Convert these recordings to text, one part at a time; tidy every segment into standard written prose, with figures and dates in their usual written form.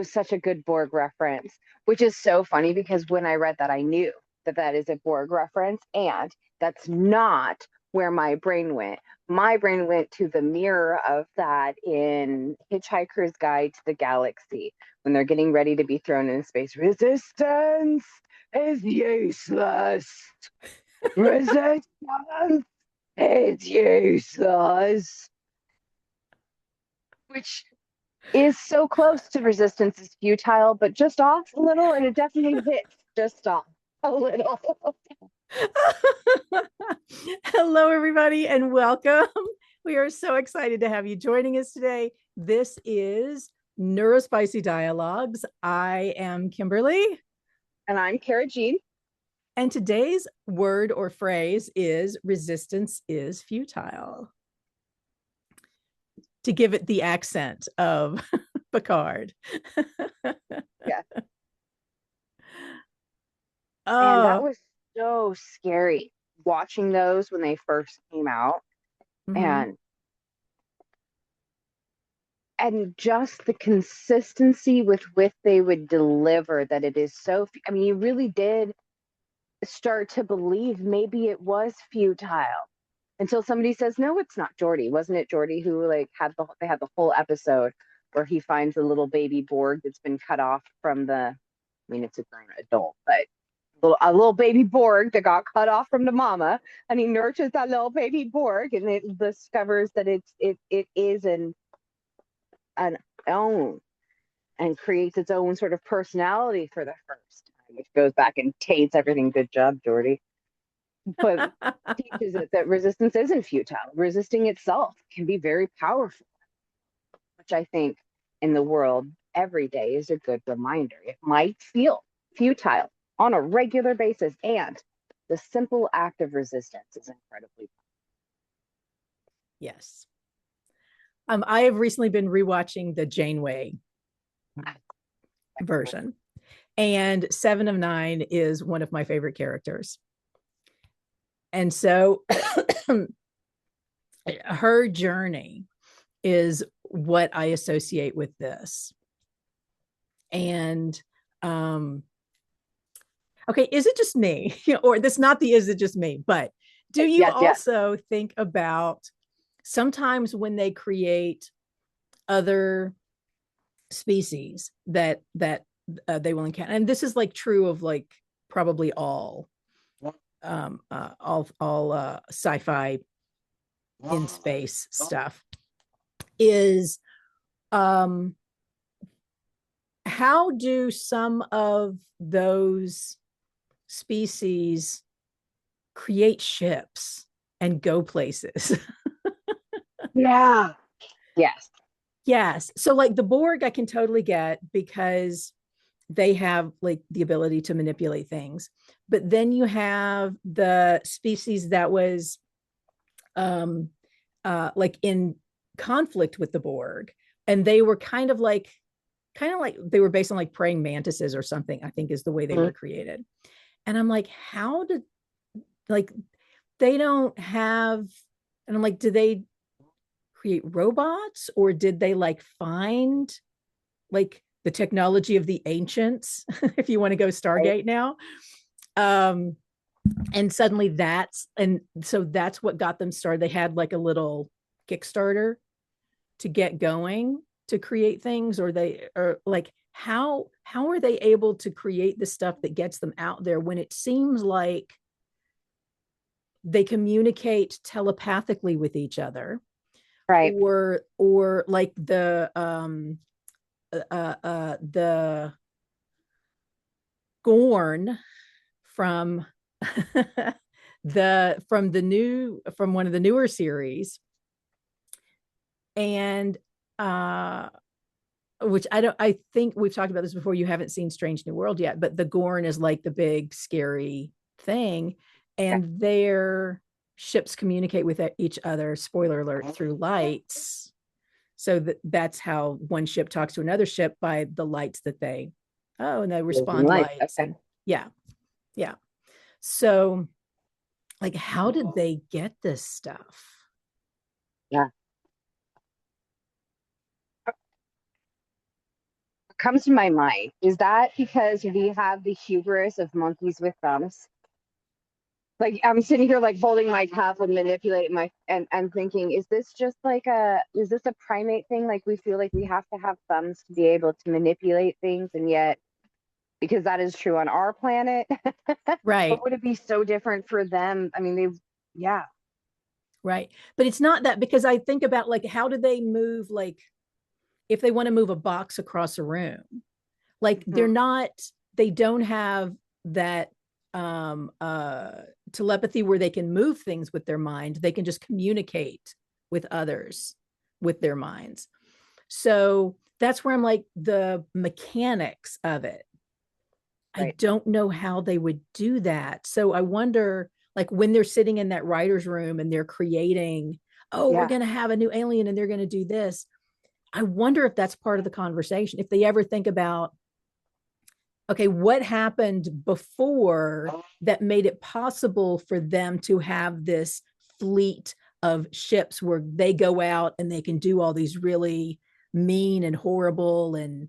was such a good Borg reference, which is so funny because when I read that, I knew that that is a Borg reference, and that's not where my brain went. My brain went to the mirror of that in Hitchhiker's Guide to the Galaxy when they're getting ready to be thrown in space. Resistance is useless. Resistance is useless. Which is so close to resistance is futile, but just off a little, and it definitely hits just off a little. Hello, everybody, and welcome. We are so excited to have you joining us today. This is Neurospicy Dialogues. I am Kimberly. And I'm Cara Jean. And today's word or phrase is resistance is futile. To give it the accent of Picard. Yeah. Oh. And that was so scary watching those when they first came out. Mm-hmm. And just the consistency with which they would deliver that it is so, I mean, you really did start to believe maybe it was futile until somebody says, no, it's not Geordi. Wasn't it Geordi who they had the whole episode where he finds a little baby Borg that's been cut off from I mean, it's a grown adult, but a little baby Borg that got cut off from the mama, and he nurtures that little baby Borg, and it discovers that it is an own and creates its own sort of personality for the first time, which goes back and taints everything. Good job, Geordi. But teaches it that resistance isn't futile. Resisting itself can be very powerful, which I think in the world every day is a good reminder. It might feel futile on a regular basis, and the simple act of resistance is incredibly powerful. Yes. I have recently been rewatching the Janeway version, and 7 of 9 is one of my favorite characters. And so her journey is what I associate with this. And okay, is it just me? Or this not the is it just me, but do you also think about sometimes when they create other species that they will encounter, and this is like true of like probably all sci-fi in space stuff, is how do some of those species create ships and go places? Yeah. Yes. So like the Borg, I can totally get because they have like the ability to manipulate things. But then you have the species that was like in conflict with the Borg, and they were kind of like they were based on like praying mantises or something, I think is the way they were created. And I'm like, how did, like, they don't have, and I'm like, do they create robots, or did they like find like the technology of the ancients, if you want to go Stargate now? And suddenly so that's what got them started. They had like a little Kickstarter to get going to create things, or they are like, how are they able to create the stuff that gets them out there when it seems like they communicate telepathically with each other, Right? Or like the Gorn from from one of the newer series, and which I think we've talked about this before. You haven't seen Strange New World yet, but the Gorn is like the big scary thing, and their ships communicate with each other, spoiler alert, through lights. So that's how one ship talks to another ship, by the lights that they and they respond lights. And yeah. So like, how did they get this stuff? Yeah. comes to my mind, is that because we have the hubris of monkeys with thumbs? Like I'm sitting here like holding my cup and manipulating my and thinking, is this a primate thing? Like we feel like we have to have thumbs to be able to manipulate things, and yet because that is true on our planet, but Right. would it be so different for them? I mean, yeah, Right. But it's not that, because I think about like, how do they move? Like, if they want to move a box across a room, like mhm, they don't have that um uh telepathy where they can move things with their mind. They can just communicate with others with their minds. So that's where I'm like, the mechanics of it, I right, don't know how they would do that. So I wonder, like, when they're sitting in that writer's room and they're creating, oh, we're yeah, going to have a new alien and they're going to do this. I wonder if that's part of the conversation. If they ever think about, okay, what happened before that made it possible for them to have this fleet of ships where they go out and they can do all these really mean and horrible and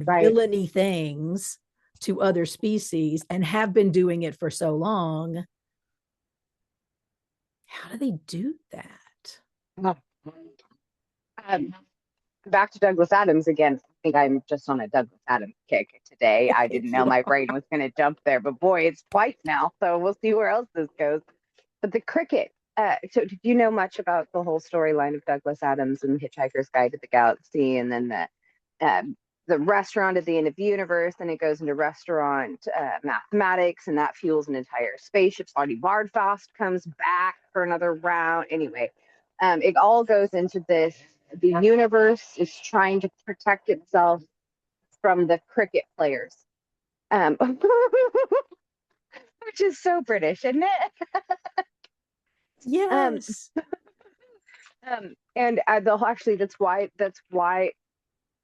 right. villainy things to other species and have been doing it for so long. How do they do that? Oh. Um, Back to Douglas Adams again. I think I'm just on a Douglas Adams kick today. I didn't know You my are. brain was going to jump there, but boy, it's twice now. So we'll see where else this goes. But the cricket. So, did you know much about the whole storyline of Douglas Adams and Hitchhiker's Guide to the Galaxy, and then the restaurant at the end of the universe, and it goes into restaurant mathematics, and that fuels an entire spaceship. Artie Bardfast comes back for another round. Anyway, it all goes into this. The universe is trying to protect itself from the cricket players, um, which is so British, isn't it? Um, Yes. and they'll actually that's why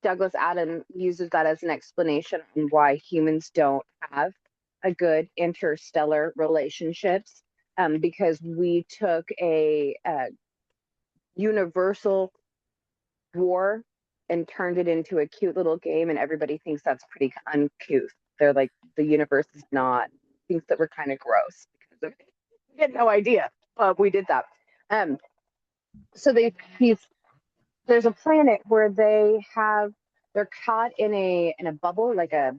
Douglas Adams uses that as an explanation on why humans don't have a good interstellar relationships, because we took a universal war and turned it into a cute little game, and everybody thinks that's pretty uncouth. They're like, the universe is not, thinks that we're kind of gross because of it. We had no idea, but we did that. Um, so he's there's a planet where they're caught in a bubble, like a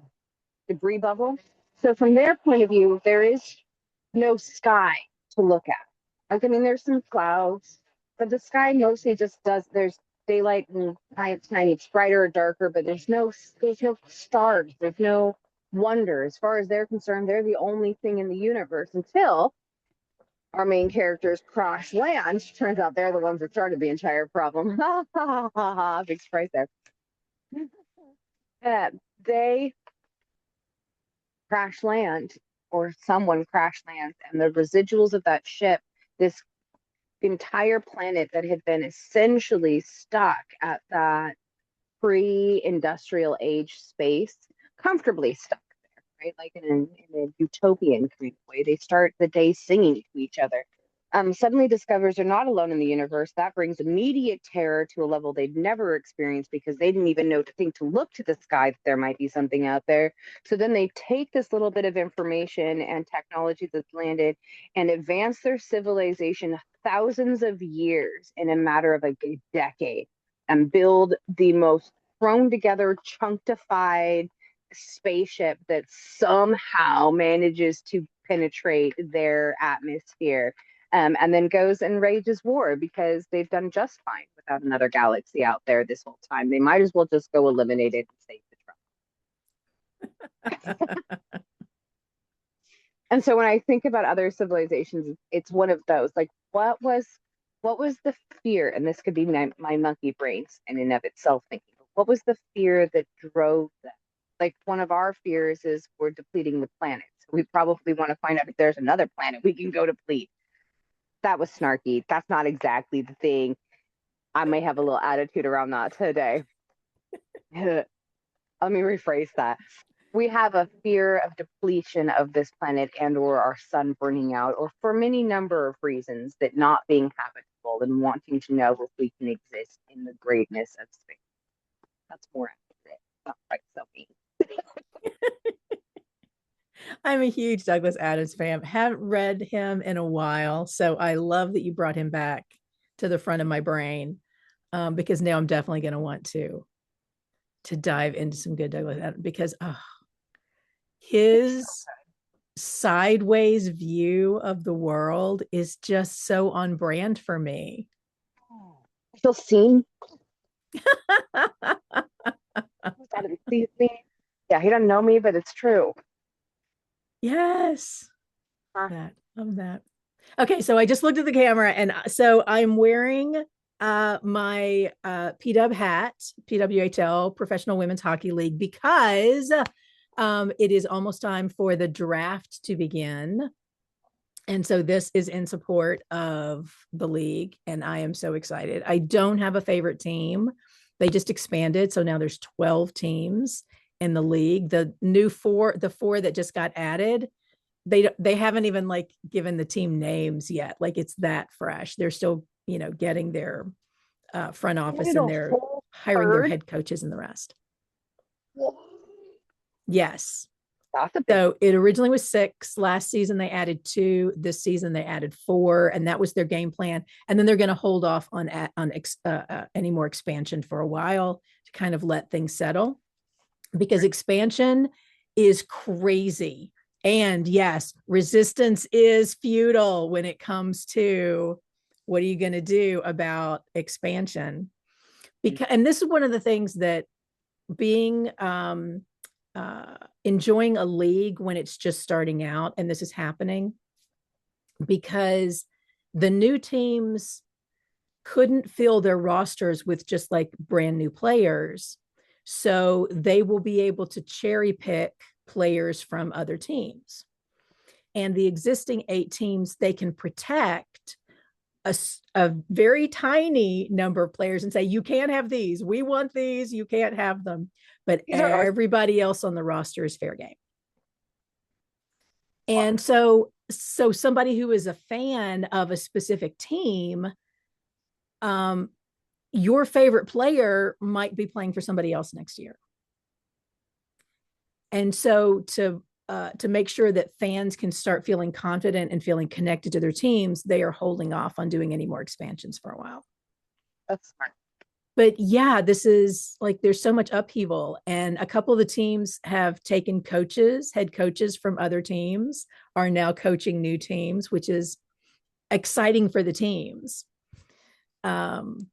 debris bubble. So from their point of view, there is no sky to look at. Like, I mean, there's some clouds, but the sky mostly just does. There's daylight and nighttime. It's brighter or darker, but there's no stars. There's no wonder. As far as they're concerned, they're the only thing in the universe until our main characters crash land. Turns out they're the ones that started the entire problem. Big surprise there. They crash land, or someone crash lands, and the residuals of that ship, this entire planet that had been essentially stuck at that pre-industrial age space, comfortably stuck there, right? Like in a utopian kind of way. They start the day singing to each other. Suddenly discovers they're not alone in the universe. That brings immediate terror to a level they'd never experienced because they didn't even know to think to look to the sky that there might be something out there. So then they take this little bit of information and technology that's landed and advance their civilization thousands of years in a matter of a decade and build the most thrown together, chunkified spaceship that somehow manages to penetrate their atmosphere, and then goes and rages war because they've done just fine without another galaxy out there this whole time. They might as well just go eliminate it and save the trouble. And so when I think about other civilizations, it's one of those. Like, what was the fear? And this could be my monkey brains in and of itself thinking. What was the fear that drove them? Like, one of our fears is we're depleting the planet. So we probably want to find out if there's another planet we can go deplete. That was snarky. That's not exactly the thing. I may have a little attitude around that today. Let me rephrase that. We have a fear of depletion of this planet and or our sun burning out, or for many number of reasons, that not being habitable and wanting to know if we can exist in the greatness of space. That's more accurate. Not quite so mean. I'm a huge Douglas Adams fan. Haven't read him in a while, so I love that you brought him back to the front of my brain, because now I'm definitely going to want to dive into some good Douglas Adams, because his sideways view of the world is just so on brand for me. I feel seen. He sees me. Yeah, he doesn't know me, but it's true. Yes. Huh. That love that. Okay, so I just looked at the camera, and so I'm wearing my PW hat, PWHL, Professional Women's Hockey League, because it is almost time for the draft to begin. And so this is in support of the league, and I am so excited. I don't have a favorite team. They just expanded, so now there's 12 teams in the league. The four that just got added, they haven't even like given the team names yet. Like, it's that fresh. They're still, getting their front office, and they're hiring their head coaches and the rest. Yes. So it originally was 6. Last season they added 2. This season they added 4, and that was their game plan. And then they're going to hold off on any more expansion for a while to kind of let things settle, because expansion is crazy. And yes, resistance is futile when it comes to what are you going to do about expansion? And this is one of the things that being enjoying a league when it's just starting out, and this is happening because the new teams couldn't fill their rosters with just like brand new players. So they will be able to cherry pick players from other teams. And the existing 8 teams, they can protect a very tiny number of players and say, you can't have these. We want these. You can't have them. But everybody else on the roster is fair game. And so somebody who is a fan of a specific team, your favorite player might be playing for somebody else next year. And so to make sure that fans can start feeling confident and feeling connected to their teams, they are holding off on doing any more expansions for a while. That's smart. But yeah, this is like, there's so much upheaval, and a couple of the teams have taken head coaches from other teams are now coaching new teams, which is exciting for the teams. And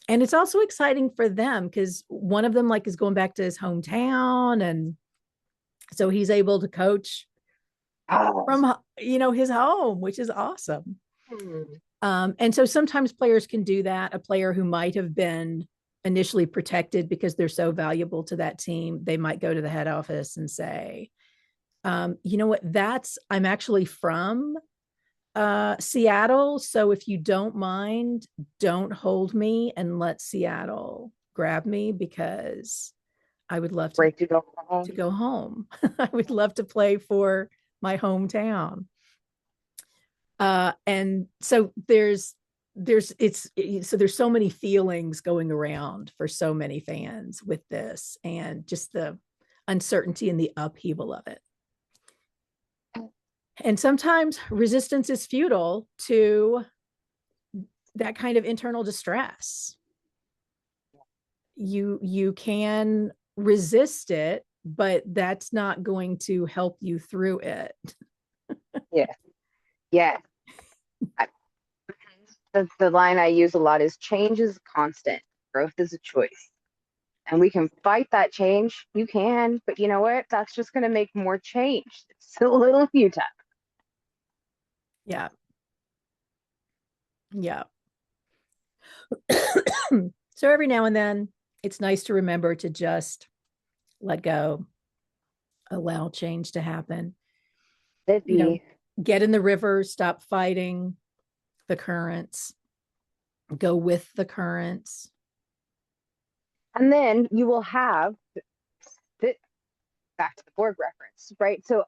it's also exciting for them because one of them like is going back to his hometown, and so he's able to coach from his home, which is awesome. And so sometimes players can do that. A player who might have been initially protected because they're so valuable to that team, they might go to the head office and say, you know what, I'm actually from Seattle. So if you don't mind, don't hold me and let Seattle grab me, because I would love to go home. I would love to play for my hometown. And so there's so many feelings going around for so many fans with this, and just the uncertainty and the upheaval of it. And sometimes resistance is futile to that kind of internal distress. You can resist it, but that's not going to help you through it. Yeah. The line I use a lot is change is constant. Growth is a choice. And we can fight that change. You can, but you know what? That's just going to make more change. It's a little futile. Yeah. Yeah. So every now and then, it's nice to remember to just let go, allow change to happen. Get in the river, stop fighting the currents, go with the currents. And then you will have back to the Borg reference, right? So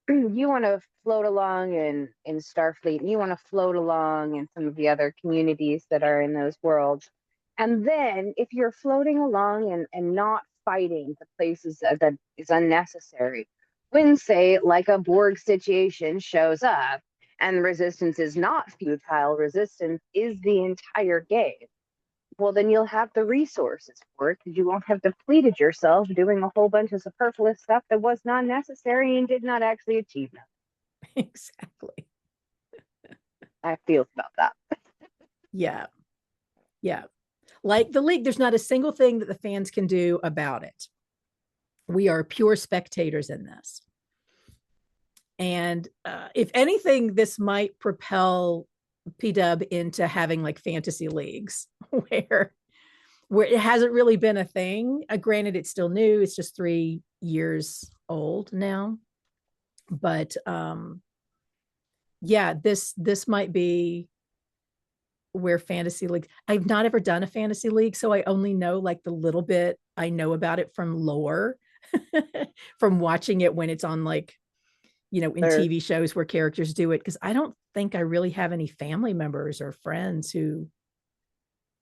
you want to float along in Starfleet, and you want to float along in some of the other communities that are in those worlds. And then if you're floating along and not fighting the places that is unnecessary. When, say, like a Borg situation shows up and the resistance is not futile, resistance is the entire game. Well, then you'll have the resources for it because you won't have depleted yourself doing a whole bunch of superfluous stuff that was not necessary and did not actually achieve nothing. Exactly. I feel about that. Yeah. Yeah. Like the league, there's not a single thing that the fans can do about it. We are pure spectators in this. And if anything, this might propel PW into having like fantasy leagues where it hasn't really been a thing. Granted, it's still new. It's just 3 years old now. But yeah, this might be where fantasy league. I've not ever done a fantasy league, so I only know like the little bit I know about it from lore, from watching it when it's on like, in TV shows where characters do it. Because I don't think I really have any family members or friends who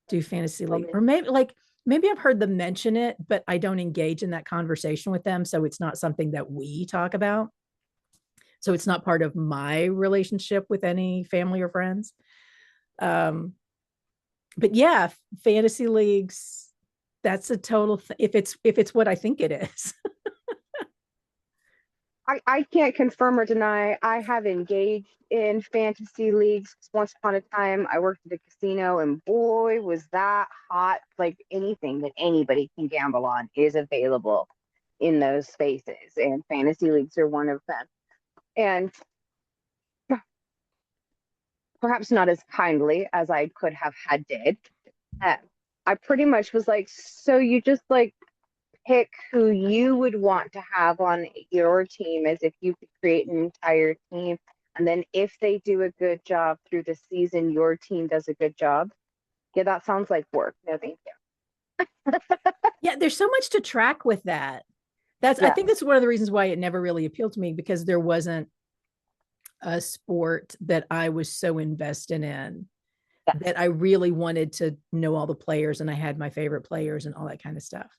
do fantasy league, or maybe I've heard them mention it, but I don't engage in that conversation with them, so it's not something that we talk about. So it's not part of my relationship with any family or friends. But yeah, fantasy leagues, that's a total if it's what I think it is. I can't confirm or deny. I have engaged in fantasy leagues. Once upon a time, I worked at a casino, and boy, was that hot. Like anything that anybody can gamble on is available in those spaces, and fantasy leagues are one of them. And perhaps not as kindly as I could have had did. I pretty much was like, so you just like pick who you would want to have on your team as if you could create an entire team. And then if they do a good job through the season, your team does a good job. Yeah, that sounds like work. No, thank you. Yeah, there's so much to track with that. I think that's one of the reasons why it never really appealed to me, because there wasn't a sport that I was so invested in that I really wanted to know all the players, and I had my favorite players and all that kind of stuff.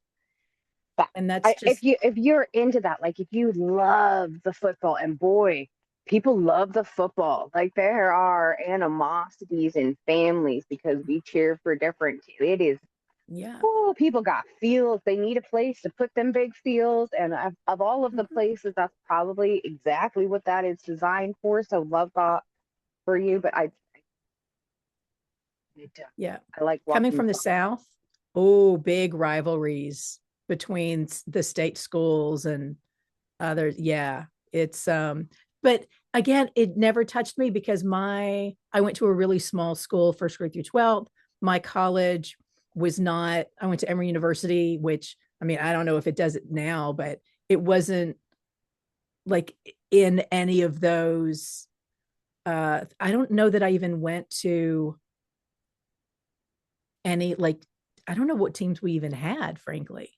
And that's just if you're into that, like if you love the football, and boy, people love the football. Like there are animosities in families because we cheer for different. It is people got fields. They need a place to put them big fields, and of all of the places, that's probably exactly what that is designed for. So love that for you, but I like coming from the South. Oh, big rivalries between the state schools and others. Yeah, it's but again, it never touched me because I went to a really small school, first grade through 12th. My college was not, I went to Emory University, which, I mean, I don't know if it does it now, but it wasn't like in any of those. I don't know that I even went to any, like, I don't know what teams we even had, frankly.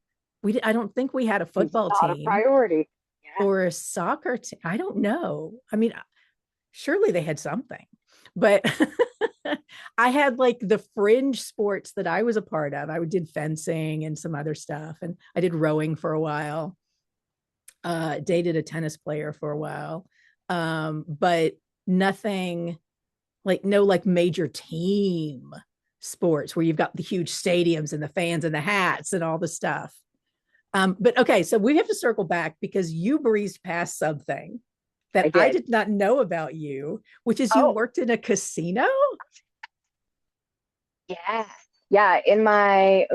I don't think we had a football team. Not a priority. Or a soccer team. I don't know. I mean, surely they had something, but I had like the fringe sports that I was a part of. I did fencing and some other stuff, and I did rowing for a while. Dated a tennis player for a while, but nothing like major team sports where you've got the huge stadiums and the fans and the hats and all the stuff. But okay, so we have to circle back because you breezed past something that I did not know about you, which is you worked in a casino. Yeah, in my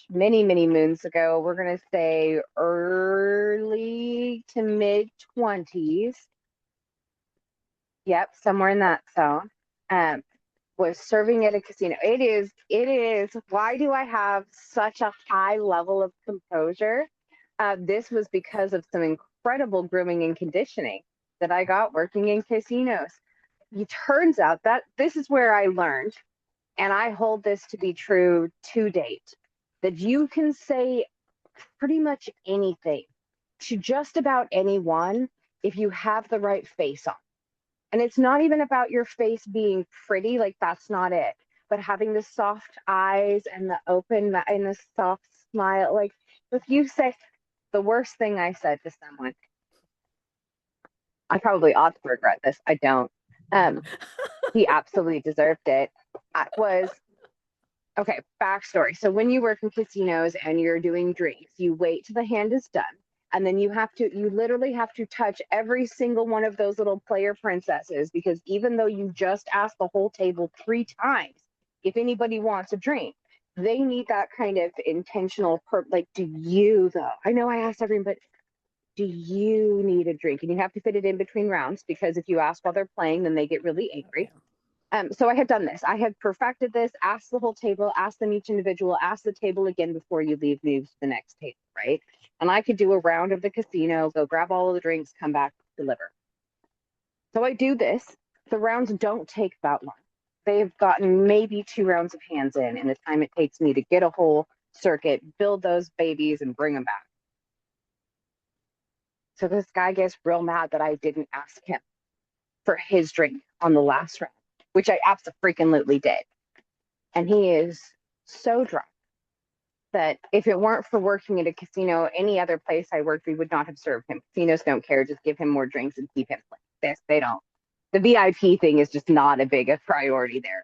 many moons ago, we're gonna say early to mid 20s. Yep, somewhere in that zone. Was serving at a casino. It is. Why do I have such a high level of composure? This was because of some incredible grooming and conditioning that I got working in casinos. It turns out that this is where I learned, and I hold this to be true to date, that you can say pretty much anything to just about anyone if you have the right face on. And it's not even about your face being pretty, like that's not it, but having the soft eyes and the open and the soft smile. Like If you say the worst thing I said to someone, I probably ought to regret this. I don't. Um, he absolutely deserved it. I was okay. Backstory. So when you work in casinos and you're doing drinks, you wait till the hand is done, and then you literally have to touch every single one of those little player princesses because even though you just asked the whole table 3 times if anybody wants a drink, they need that kind of intentional. Like, do you though? I know I asked everybody, do you need a drink? And you have to fit it in between rounds because if you ask while they're playing, then they get really Oh, yeah. angry. So I had done this. I had perfected this, asked the whole table, asked them each individual, ask the table again before you leave, move to the next table, right? And I could do a round of the casino, go grab all of the drinks, come back, deliver. So I do this. The rounds don't take that long. They've gotten maybe 2 rounds of hands in the time it takes me to get a whole circuit, build those babies, and bring them back. So this guy gets real mad that I didn't ask him for his drink on the last round, which I absolutely did. And he is so drunk that if it weren't for working at a casino, any other place I worked, we would not have served him. Casinos don't care. Just give him more drinks and keep him playing. They don't. The VIP thing is just not a big a priority there.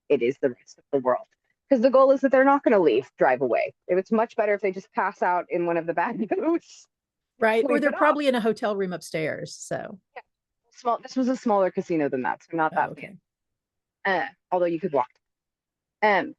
It is the rest of the world. Because the goal is that they're not going to leave, drive away. It's much better if they just pass out in one of the back booths. Right. Or Sleep they're it off. probably in a hotel room upstairs. So, Yeah. This was a smaller casino than that, so not oh, that okay. big. Although you could walk. Um,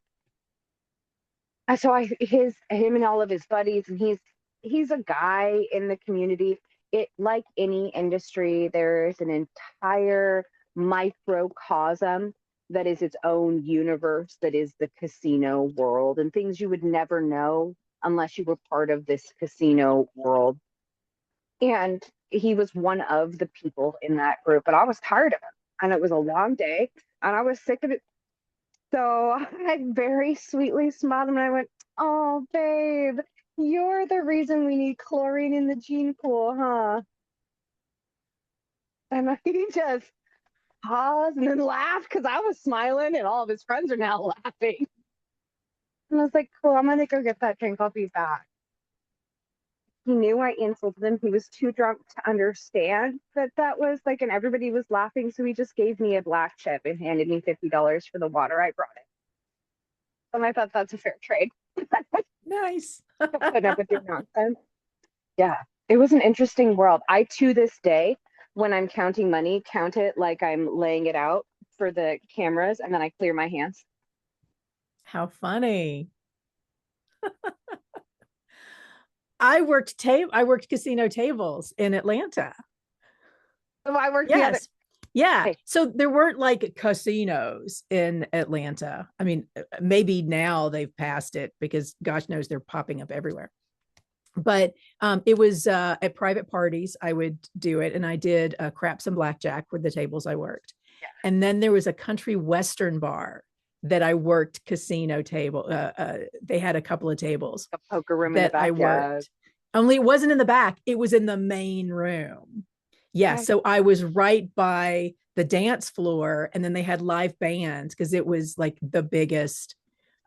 so him and all of his buddies, and he's a guy in the community. It like any industry, there's an entire microcosm that is its own universe that is the casino world and things you would never know unless you were part of this casino world. And he was one of the people in that group, but I was tired of him. And it was a long day and I was sick of it. So I very sweetly smiled and I went, "Oh, babe, you're the reason we need chlorine in the gene pool, huh?" And he just paused and then laughed because I was smiling and all of his friends are now laughing. And I was like, "Cool, I'm gonna go get that drink. I'll be back." He knew I insulted him. He was too drunk to understand that was like, and everybody was laughing. So he just gave me a black chip and handed me $50 for the water I brought it. And I thought that's a fair trade. Nice. Putting up with your nonsense. Yeah, it was an interesting world. I, to this day, when I'm counting money, count it like I'm laying it out for the cameras and then I clear my hands. How funny. I worked casino tables in Atlanta. So I worked the other. Yes. Yeah. Okay. So there weren't like casinos in Atlanta. I mean, maybe now they've passed it because gosh knows they're popping up everywhere. But it was at private parties. I would do it. And I did craps and blackjack were the tables I worked. Yeah. And then there was a country Western bar that I worked casino table. They had a couple of tables A poker room in the that I backyard. worked. Only it wasn't in the back, it was in the main room. Yeah. Okay. So I was right by the dance floor, and then they had live bands because it was like the biggest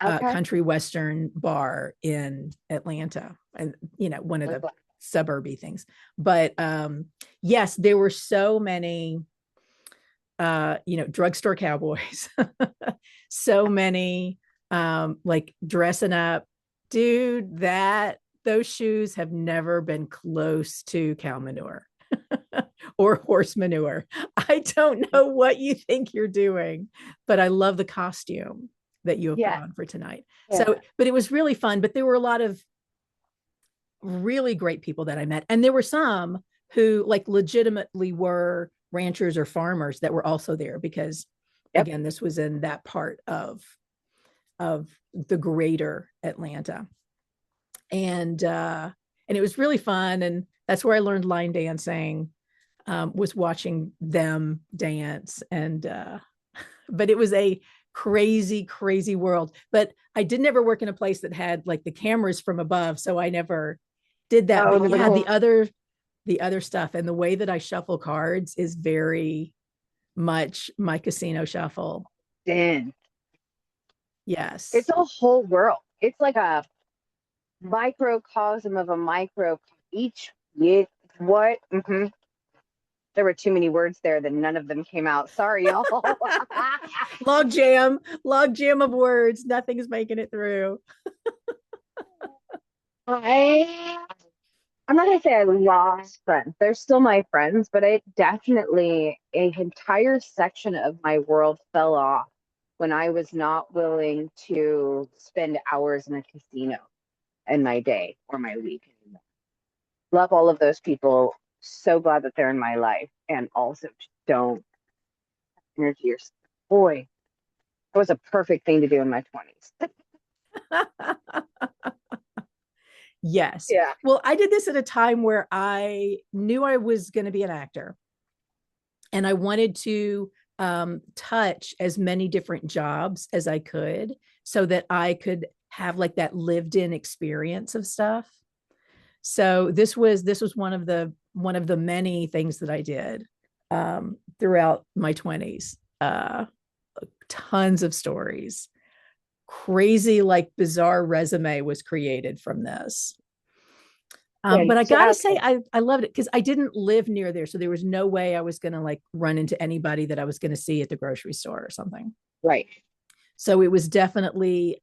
Okay. country Western bar in Atlanta, and one of the suburby things. But yes, there were so many drugstore cowboys, so many like dressing up. Dude, those shoes have never been close to cow manure or horse manure. I don't know what you think you're doing, but I love the costume that you have put on for tonight. Yeah. So, but it was really fun. But there were a lot of really great people that I met. And there were some who like legitimately were ranchers or farmers that were also there because again, this was in that part of the greater Atlanta. And it was really fun. And that's where I learned line dancing, was watching them dance. And but it was a crazy world. But I did never work in a place that had like the cameras from above. So I never did that. But yeah, the other stuff and the way that I shuffle cards is very much my casino shuffle. Yes. Yes. It's a whole world. It's like a microcosm of a micro each. Yeah, what? There were too many words there that none of them came out. Sorry, y'all. log jam of words. Nothing's making it through. I I'm not gonna say I lost friends. They're still my friends, but I definitely an entire section of my world fell off when I was not willing to spend hours in a casino in my day or my week. Love all of those people. So glad that they're in my life, and also just don't energy or boy, it was a perfect thing to do in my 20s. Yes. Yeah. Well, I did this at a time where I knew I was going to be an actor and I wanted to touch as many different jobs as I could so that I could have like that lived in experience of stuff. So this was one of the many things that I did throughout my 20s. Tons of stories. Crazy, like bizarre resume was created from this. But I gotta say, I loved it because I didn't live near there, so there was no way I was gonna like run into anybody that I was gonna see at the grocery store or something. Right. So it was definitely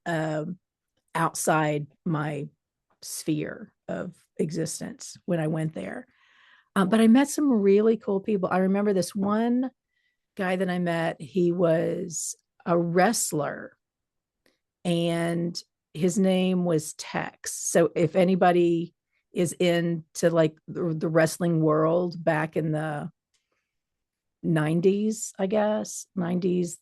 outside my sphere of existence when I went there. But I met some really cool people. I remember this one guy that I met. He was a wrestler and his name was Tex. So if anybody is into like the wrestling world back in the 90s, I guess, 90s.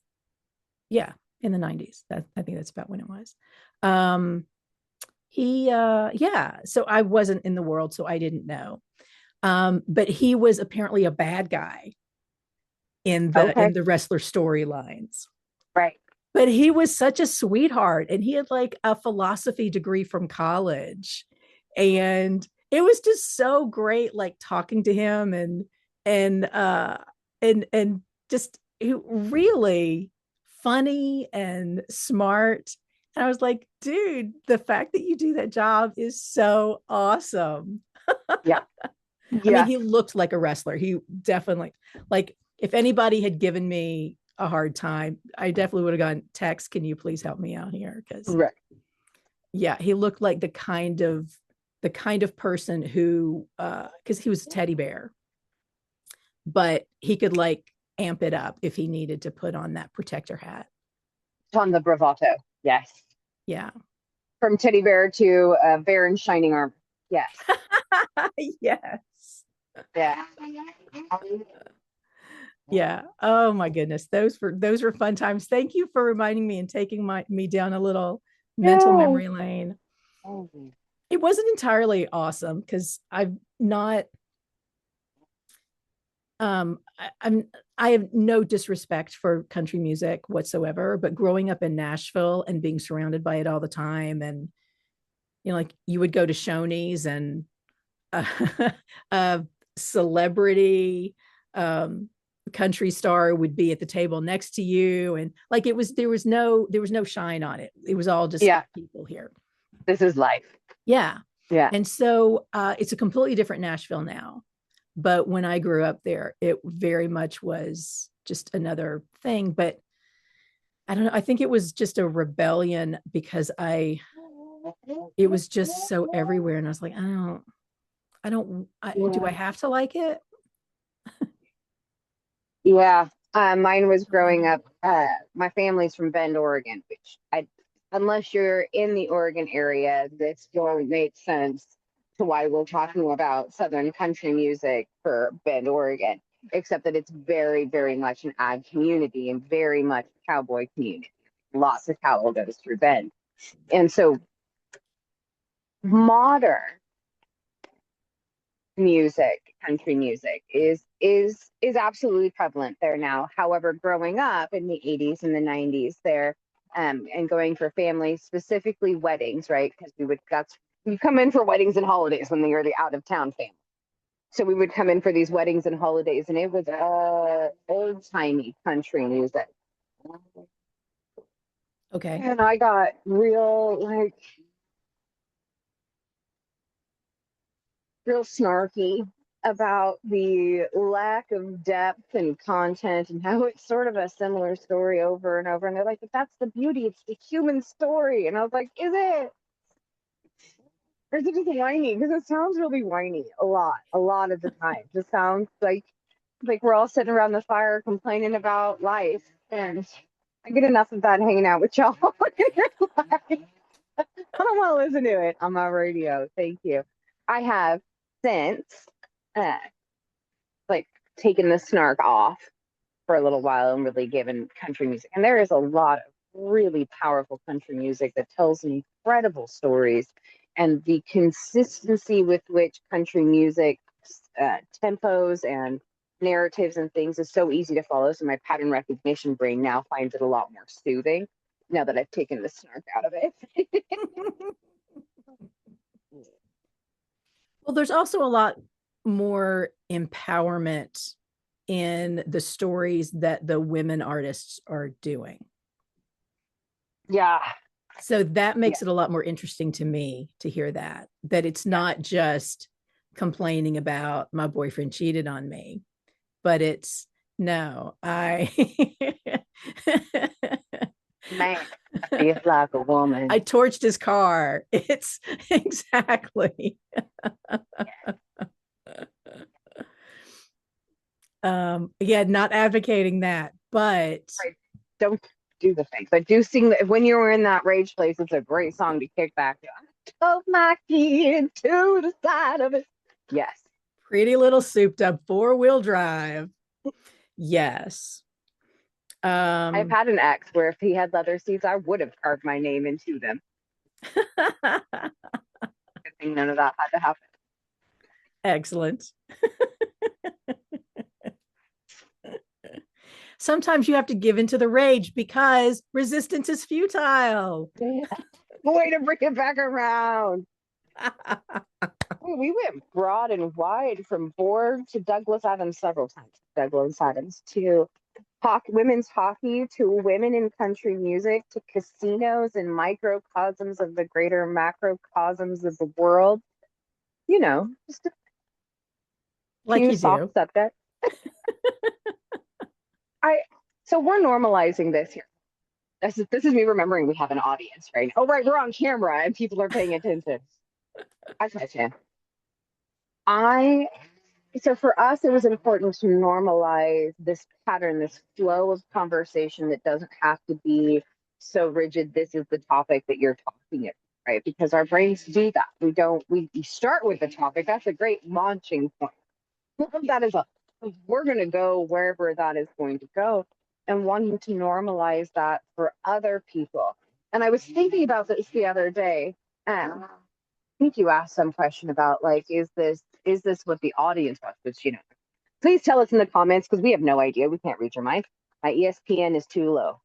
Yeah, in the 90s. I think that's about when it was. Yeah, so I wasn't in the world, so I didn't know. But he was apparently a bad guy in the Okay. wrestler storylines. Right. But he was such a sweetheart and he had like a philosophy degree from college. And it was just so great like talking to him and and just really funny and smart. And I was like, dude, the fact that you do that job is so awesome. Yeah. I mean, Yeah. he looked like a wrestler. He definitely, like, if anybody had given me a hard time, I definitely would have gone, Tex, can you please help me out here? Because Right. yeah, he looked like the kind of person who because he was a teddy bear, but he could like amp it up if he needed to put on that protector hat. On the bravado. Yes. Yeah. From teddy bear to bear in shining armor. Yes. Yes. Yeah. Yeah. Oh my goodness. Those were fun times. Thank you for reminding me and taking me down a little mental Yeah. memory lane. It wasn't entirely awesome because I've not I have no disrespect for country music whatsoever, but growing up in Nashville and being surrounded by it all the time and like you would go to Shoney's and uh, a celebrity um country star would be at the table next to you and like there was no shine on it. It was all just Yeah. people here. This is life. Yeah. Yeah. And so it's a completely different Nashville now. But when I grew up there, it very much was just another thing. But I don't know. I think it was just a rebellion because it was just so everywhere. And I was like, do I have to like it? Yeah. Mine was growing up. My family's from Bend, Oregon, which unless you're in the Oregon area, this won't make sense to why we're talking about Southern country music for Bend, Oregon, except that it's very, very much an ag community and very much a cowboy community. Lots of cattle goes through Bend. And so modern music, country music is absolutely prevalent there now. However, growing up in the 80s and the 90s there, and going for families, specifically weddings, right? Because we come in for weddings and holidays when you're the out of town family. So we would come in for these weddings and holidays, and it was old timey country music. Okay. And I got real like real snarky about the lack of depth and content and how it's sort of a similar story over and over. And they're like, but that's the beauty. It's the human story. And I was like, is it? Or is it just whiny? Because it sounds really whiny a lot of the time. It just sounds like we're all sitting around the fire complaining about life. And I get enough of that hanging out with y'all. I don't want to listen to it on my radio. Thank you. I have since uh, like taken the snark off for a little while and really given country music. And there is a lot of really powerful country music that tells incredible stories. And the consistency with which country music tempos and narratives and things is so easy to follow. So my pattern recognition brain now finds it a lot more soothing now that I've taken the snark out of it. Well, there's also a lot more empowerment in the stories that the women artists are doing. Yeah. So that makes it a lot more interesting to me to hear that it's not just complaining about my boyfriend cheated on me, but it's no, I Man, it's like a woman. I torched his car. It's exactly. Yeah, not advocating that, but Right. Don't do the things. I do sing that when you're in that rage place, it's a great song to kick back. I drove my key into the side of it. Yes. pretty little souped up 4-wheel drive. Yes. I've had an ex where if he had leather seats, I would have carved my name into them. Good thing none of that had to happen. Excellent. Sometimes you have to give into the rage because resistance is futile. Way to bring it back around. We went broad and wide from Borg to Douglas Adams several times. Douglas Adams to women's hockey to women in country music to casinos and microcosms of the greater macrocosms of the world. You know, just a Like few you soft do. subjects. So we're normalizing this here. This is me remembering we have an audience, right? Oh, right, we're on camera and people are paying attention. I can. So for us, it was important to normalize this pattern, this flow of conversation that doesn't have to be so rigid. This is the topic that you're talking about, right? Because our brains do that. We start with the topic. That's a great launching point. That is we're going to go wherever that is going to go and wanting to normalize that for other people. And I was thinking about this the other day. I think you asked some question about like, is this what the audience wants? Which, please tell us in the comments because we have no idea. We can't read your mind. My ESPN is too low.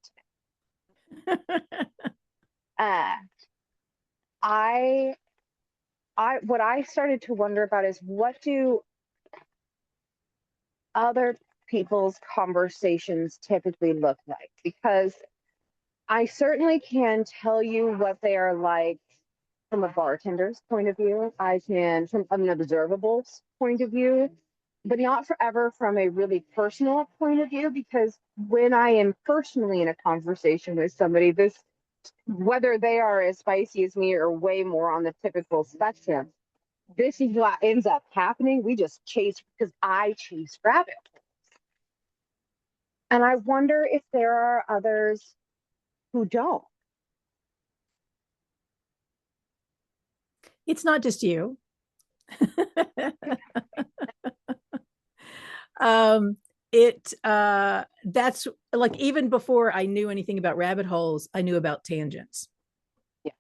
I what I started to wonder about is what do other people's conversations typically look like? Because I certainly can tell you what they are like from a bartender's point of view. I can from an observable's point of view, but not forever from a really personal point of view. Because when I am personally in a conversation with somebody, this whether they are as spicy as me or way more on the typical spectrum, this is what ends up happening. We just chase because I chase rabbit. And I wonder if there are others who don't. It's not just you. That's like even before I knew anything about rabbit holes, I knew about tangents. Yeah.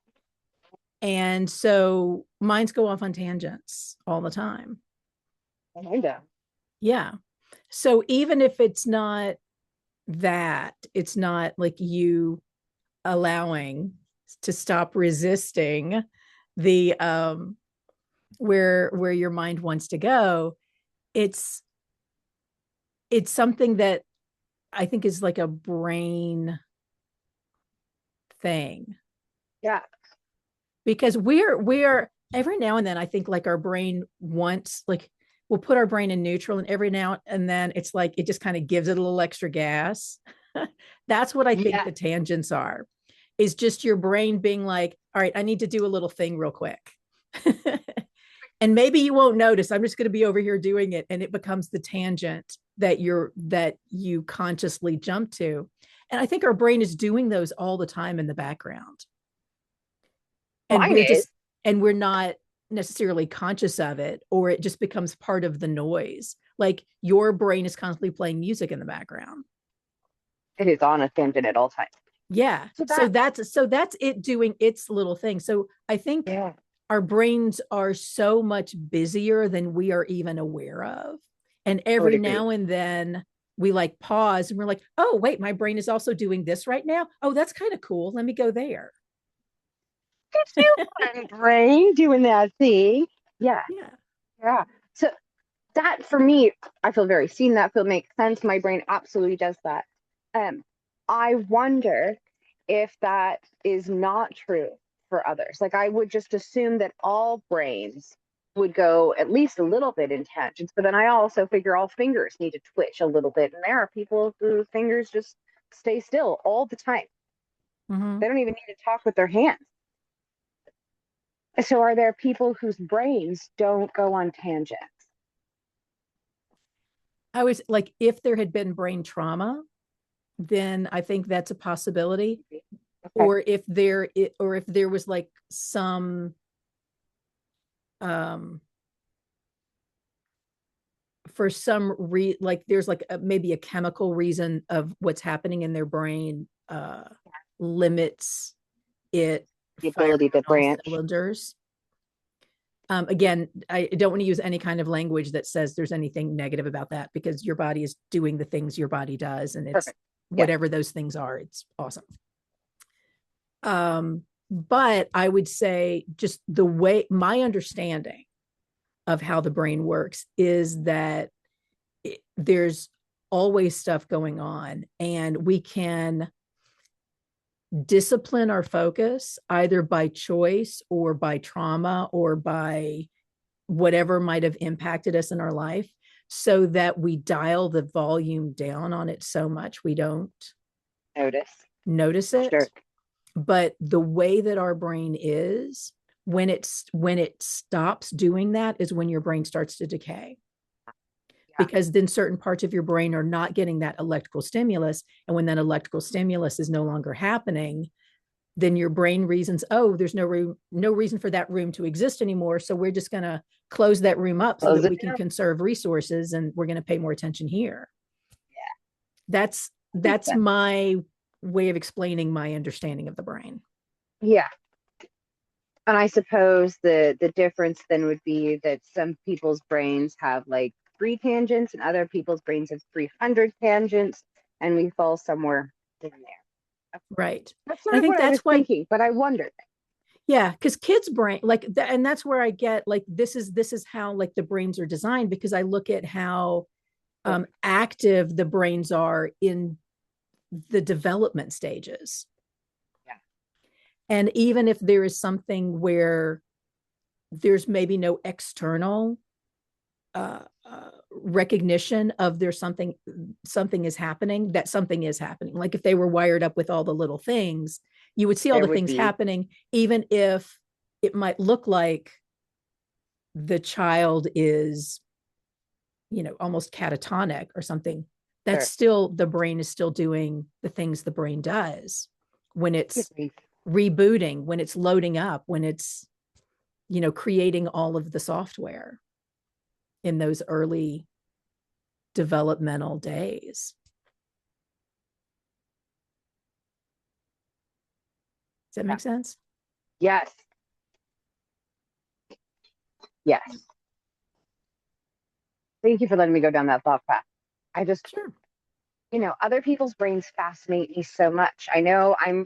And so minds go off on tangents all the time. I know. Yeah. So even if it's not that, it's not like you allowing to stop resisting the where your mind wants to go, it's something that I think is like a brain thing. Yeah. Because we're every now and then I think like our brain wants, like, we'll put our brain in neutral, and every now and then it's like it just kind of gives it a little extra gas. That's what I think Yeah. the tangents are, is just your brain being like, all right, I need to do a little thing real quick. And maybe you won't notice. I'm just going to be over here doing it, and it becomes the tangent that you consciously jump to. And I think our brain is doing those all the time in the background. And Mine is. we're not necessarily conscious of it, or it just becomes part of the noise. Like your brain is constantly playing music in the background. It is on a tangent at all times. Yeah. So So that's it doing its little thing. So I think yeah, our brains are so much busier than we are even aware of. And I would every agree. now and then we like pause and we're like, oh, wait, my brain is also doing this right now. Oh, that's kind of cool. Let me go there. It's you, fun brain, doing that thing. Yeah, Yeah. yeah. So that for me, I feel very seen. That feel makes sense. My brain absolutely does that. Um, I wonder if that is not true for others. Like I would just assume that all brains would go at least a little bit in tangents, but then I also figure all fingers need to twitch a little bit. And there are people whose fingers just stay still all the time. Mm-hmm. They don't even need to talk with their hands. So are there people whose brains don't go on tangents? I was like, if there had been brain trauma, then I think that's a possibility. Okay. Or if there was like some um for like there's like maybe a chemical reason of what's happening in their brain limits it The firing ability to on all branch. cylinders. Again, I don't want to use any kind of language that says there's anything negative about that, because your body is doing the things your body does, and it's Perfect. Yeah. whatever those things are, it's awesome. But I would say just the way my understanding of how the brain works is that there's always stuff going on, and we can discipline our focus either by choice or by trauma or by whatever might have impacted us in our life, so that we dial the volume down on it so much we don't Notice. notice For sure. it. But the way that our brain is, when it stops doing that is when your brain starts to decay, Yeah. because then certain parts of your brain are not getting that electrical stimulus, and when that electrical stimulus is no longer happening, then your brain reasons, oh, there's no reason for that room to exist anymore, so we're just going to close that room up so Close that it we can down. conserve resources, and we're going to pay more attention here. that's Makes that's sense. my way of explaining my understanding of the brain. Yeah. And I suppose the difference then would be that some people's brains have like 3 tangents and other people's brains have 300 tangents, and we fall somewhere in there. Right. That's And I not think what I was that's why, thinking, but I wondered. yeah, because kids brain like that, and that's where I get like, this is how like the brains are designed, because I look at how active the brains are in the development stages. Yeah. And even if there is something where there's maybe no external recognition of there's something is happening, that something is happening. Like if they were wired up with all the little things, you would see all There the would things be. happening, even if it might look like the child is, almost catatonic or something. That's Sure. still, the brain is still doing the things the brain does when it's Agreed. rebooting, when it's loading up, when it's, creating all of the software in those early developmental days. Does that Yeah. make sense? Yes. Yes. Thank you for letting me go down that thought path. I just, Sure. other people's brains fascinate me so much. I know I'm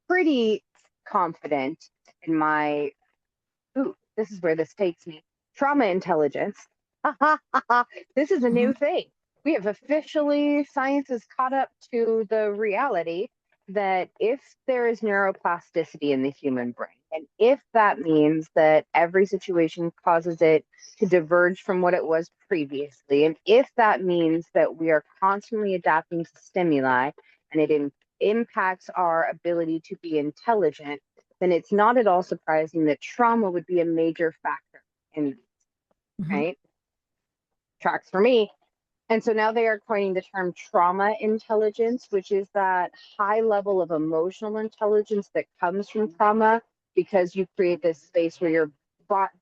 pretty confident in my, ooh, this is where this takes me. Trauma intelligence. This is a Mm-hmm. new thing. We have officially, science has caught up to the reality that if there is neuroplasticity in the human brain, and if that means that every situation causes it to diverge from what it was previously, and if that means that we are constantly adapting to stimuli and impacts our ability to be intelligent, then it's not at all surprising that trauma would be a major factor in, right? Tracks for me. And so now they are coining the term trauma intelligence, which is that high level of emotional intelligence that comes from trauma because you create this space where your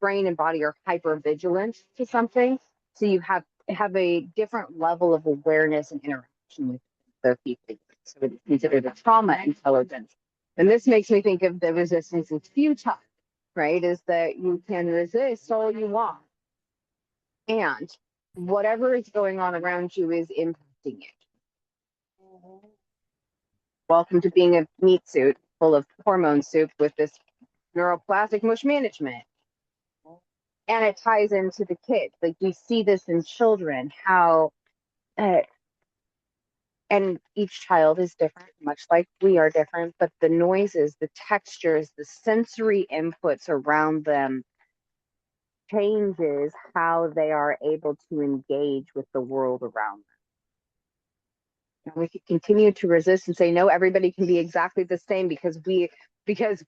brain and body are hyper vigilant to something. So you have a different level of awareness and interaction with the people. So it's considered a trauma intelligence. And this makes me think of the resistance is futile, right? Is that you can resist all you want. And whatever is going on around you is impacting it. Welcome to being a meat suit full of hormone soup with this neuroplastic mush management. And it ties into the kids. Like we see this in children, how, and each child is different, much like we are different, but the noises, the textures, the sensory inputs around them changes how they are able to engage with the world around them. And we could continue to resist and say, no, everybody can be exactly the same because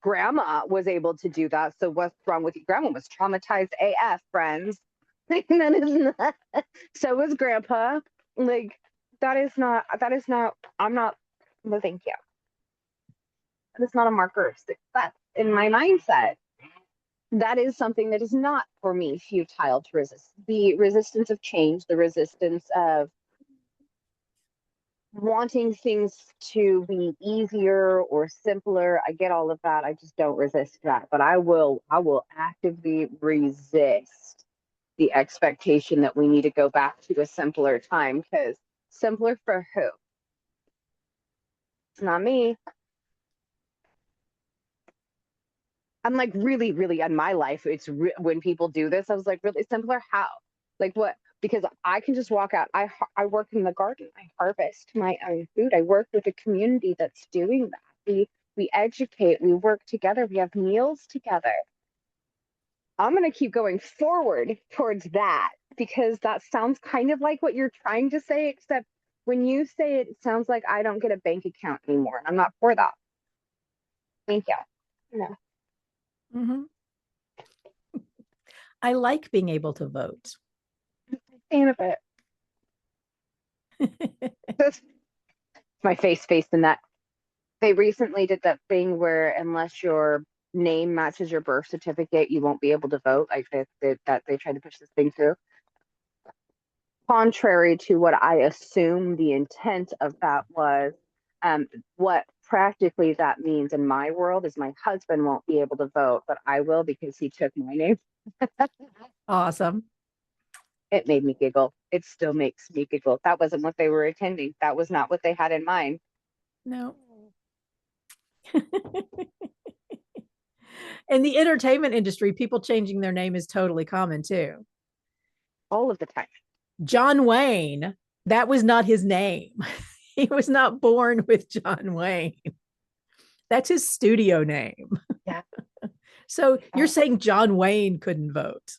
grandma was able to do that. So what's wrong with you? Grandma was traumatized AF, friends. So was grandpa. Like that is not, I'm not, no, thank you. That is not a marker of success in my mindset. That is something that is not for me futile to resist. The resistance of change, the resistance of wanting things to be easier or simpler. I get all of that. I just don't resist that. But I will actively resist the expectation that we need to go back to a simpler time, because simpler for who? It's not me. I'm like really, really in my life. When people do this, I was like, really simpler? How? Like what? Because I can just walk out. I work in the garden. I harvest my own food. I work with a community that's doing that. We educate. We work together. We have meals together. I'm gonna keep going forward towards that because that sounds kind of like what you're trying to say, except when you say it, it sounds like I don't get a bank account anymore, and I'm not for that. Thank you. No. Mm-hmm. I like being able to vote. Fan of it. My face in that. They recently did that thing where unless your name matches your birth certificate, you won't be able to vote. Like they tried to push this thing through. Contrary to what I assume the intent of that was, what practically that means in my world is my husband won't be able to vote, but I will because he took my name. Awesome. It made me giggle. It still makes me giggle. That wasn't what they were intending. That was not what they had in mind. No. In the entertainment industry, people changing their name is totally common too. All of the time. John Wayne, that was not his name. He was not born with John Wayne. That's his studio name. Yeah. So you're saying John Wayne couldn't vote.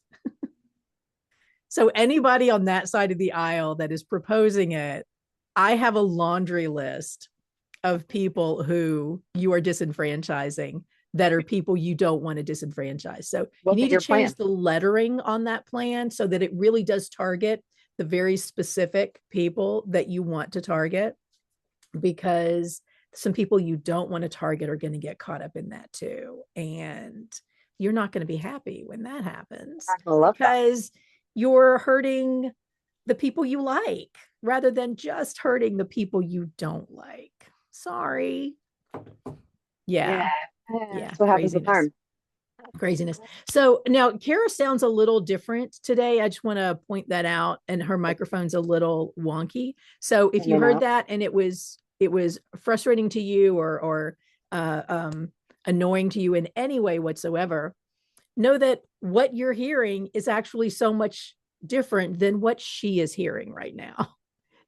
So anybody on that side of the aisle that is proposing it, I have a laundry list of people who you are disenfranchising that are people you don't want to disenfranchise. So you need to change the lettering on that plan so that it really does target the very specific people that you want to target, because some people you don't want to target are going to get caught up in that too. And you're not going to be happy when that happens because you're hurting the people you like rather than just hurting the people you don't like. Sorry. Yeah. That's what happens with harm. Craziness. So now Cara sounds a little different today. I just want to point that out, and her microphone's a little wonky. So if you heard that and it was frustrating to you or annoying to you in any way whatsoever, know that what you're hearing is actually so much different than what she is hearing right now.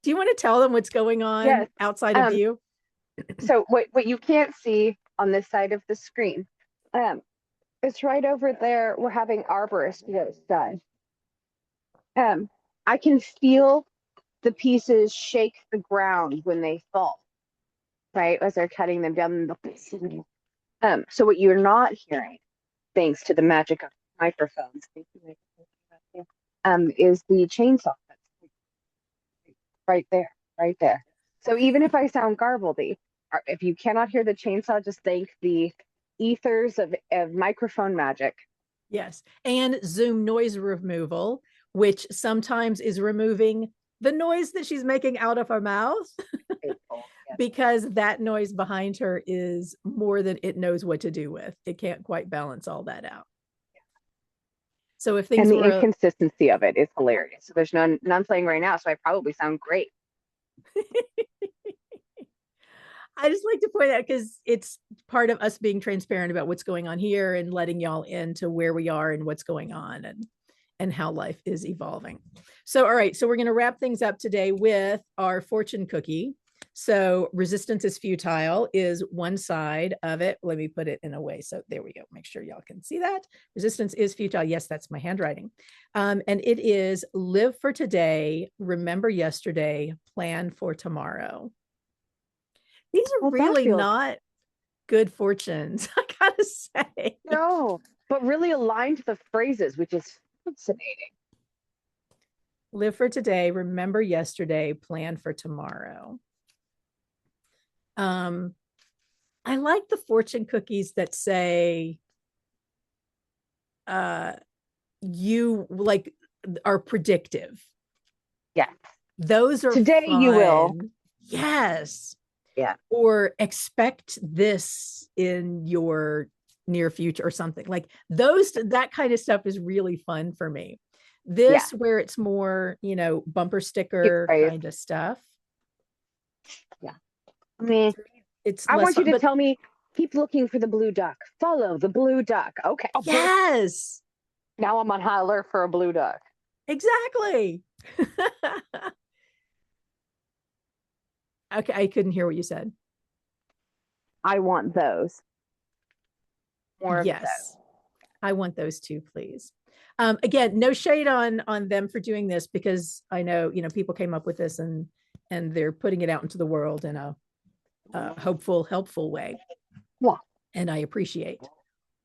Do you want to tell them what's going on outside of you? So what you can't see on this side of the screen, it's right over there. We're having arborists done. I can feel the pieces shake the ground when they fall, right? As they're cutting them down. So what you're not hearing, thanks to the magic of microphones, is the chainsaw right there, right there. So even if I sound garbledy, if you cannot hear the chainsaw, just thank the ethers of microphone magic. Yes. And Zoom noise removal, which sometimes is removing the noise that she's making out of her mouth because that noise behind her is more than it knows what to do with. It can't quite balance all that out. So if things and the were inconsistency of it is hilarious. So there's none playing right now, so I probably sound great. I just like to point out because it's part of us being transparent about what's going on here and letting y'all into where we are and what's going on and how life is evolving. So, all right. So we're going to wrap things up today with our fortune cookie. So resistance is futile is one side of it. Let me put it in a way. So there we go. Make sure y'all can see that. Resistance is futile. Yes, that's my handwriting. And it is live for today, remember yesterday, plan for tomorrow. These are really not good fortunes, I gotta say. No, but really aligned to the phrases, which is fascinating. Live for today, remember yesterday, plan for tomorrow. I like the fortune cookies that say you like are predictive. Yeah. Those are today fun. You will. Yes. Yeah. Or expect this in your near future or something like those. That kind of stuff is really fun for me. This where it's more, bumper sticker kind of stuff. Yeah. I mean, I want you to tell me, keep looking for the blue duck. Follow the blue duck. Okay. Yes. Now I'm on high alert for a blue duck. Exactly. Okay, I couldn't hear what you said. I want those. More yes. Of those. I want those too, please. Again, no shade on them for doing this because I know, people came up with this and they're putting it out into the world in a hopeful, helpful way. Yeah. And I appreciate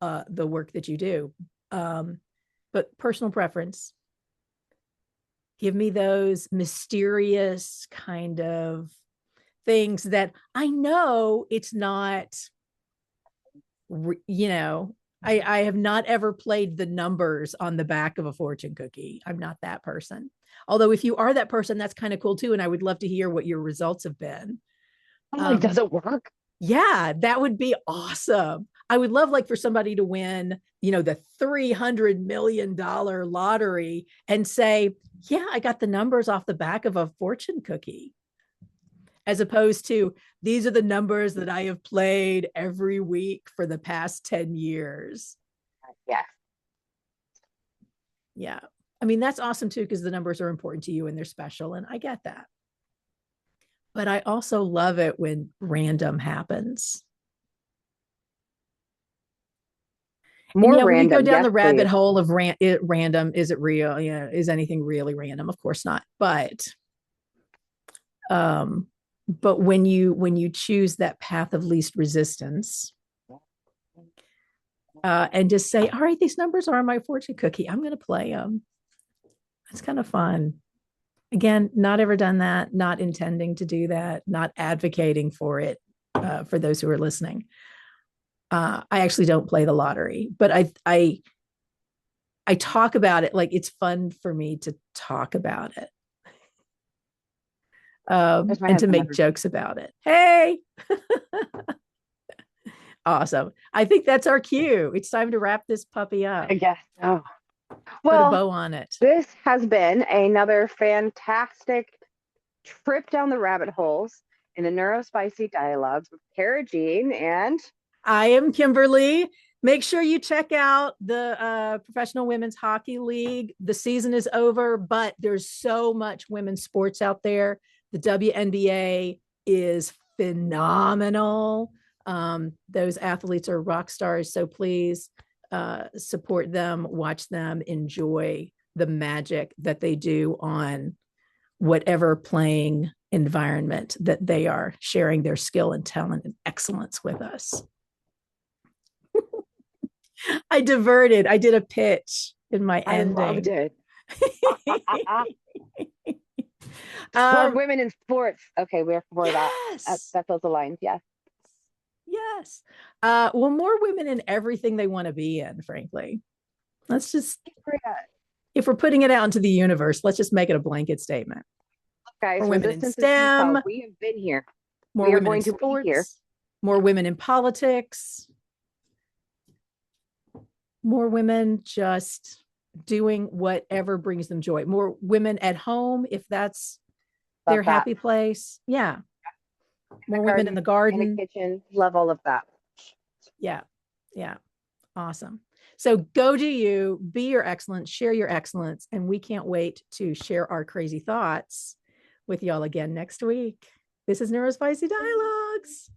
the work that you do. But personal preference, give me those mysterious kind of things that I know it's not, I have not ever played the numbers on the back of a fortune cookie. I'm not that person. Although if you are that person, that's kind of cool too. And I would love to hear what your results have been. Does it work? Yeah, that would be awesome. I would love for somebody to win, the $300 million lottery and say, yeah, I got the numbers off the back of a fortune cookie. As opposed to, these are the numbers that I have played every week for the past 10 years. Yeah. Yeah. I mean, that's awesome too, because the numbers are important to you and they're special. And I get that. But I also love it when random happens. More random. When we go down the rabbit hole of random, is it real? Yeah. Is anything really random? Of course not. But when you choose that path of least resistance and just say, all right, these numbers are on my fortune cookie, I'm going to play them. It's kind of fun. Again, not ever done that, not intending to do that, not advocating for it for those who are listening. I actually don't play the lottery, but I talk about it like it's fun for me to talk about it. And to make jokes about it. Hey. Awesome. I think that's our cue. It's time to wrap this puppy up. I guess so. Put a bow on it. This has been another fantastic trip down the rabbit holes in the Neurospicy dialogues with Cara Jean and I am Kimberly. Make sure you check out the Professional Women's Hockey League. The season is over, but there's so much women's sports out there. The WNBA is phenomenal. Those athletes are rock stars. So please support them, watch them, enjoy the magic that they do on whatever playing environment that they are sharing their skill and talent and excellence with us. I diverted. I did a pitch in my ending. I loved it. Support women in sports. Okay, we're for yes. that. That's those lines. Yes. Yes. Well, more women in everything they want to be in, frankly. Let's just, if we're putting it out into the universe, let's just make it a blanket statement. Guys, more women in STEM. We have been here. More women in sports. More women in politics. More women just doing whatever brings them joy. More women at home, if that's their happy place. Yeah. More women in the garden. In the kitchen. Love all of that. Yeah. Yeah. Awesome. So go do you, be your excellence, share your excellence, and we can't wait to share our crazy thoughts with y'all again next week. This is Neurospicy Dialogues.